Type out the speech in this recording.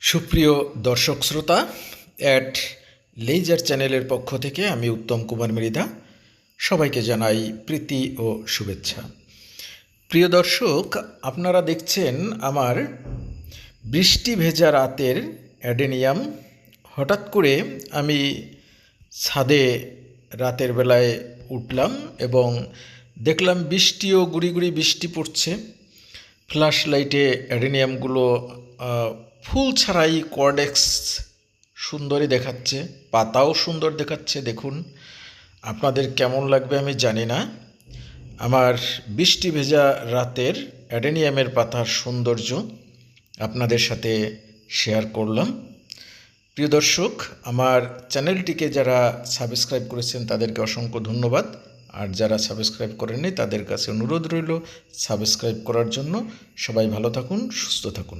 সুপ্রিয় দর্শক শ্রোতা, অ্যাট লেজার চ্যানেলের পক্ষ থেকে আমি উত্তম কুমার মৃধা সবাইকে জানাই প্রীতি ও শুভেচ্ছা। প্রিয় দর্শক, আপনারা দেখছেন আমার বৃষ্টি ভেজা রাতের অ্যাডেনিয়াম। হঠাৎ করে আমি ছাদে রাতের বেলায় উঠলাম এবং দেখলাম বৃষ্টিও গুড়ি গুড়ি বৃষ্টি পড়ছে। ফ্ল্যাশ লাইটে অ্যাডেনিয়ামগুলো ফুল ছাড়াই কর্ডেক্স সুন্দরই দেখাচ্ছে, পাতাও সুন্দর দেখাচ্ছে। দেখুন, আপনাদের কেমন লাগবে আমি জানি না। আমার বৃষ্টি ভেজা রাতের অ্যাডেনিয়ামের পাতার সৌন্দর্য আপনাদের সাথে শেয়ার করলাম। প্রিয় দর্শক, আমার চ্যানেলটিকে যারা সাবস্ক্রাইব করেছেন তাদেরকে অসংখ্য ধন্যবাদ, আর যারা সাবস্ক্রাইব করেননি তাদের কাছে অনুরোধ রইল সাবস্ক্রাইব করার জন্য। সবাই ভালো থাকুন, সুস্থ থাকুন।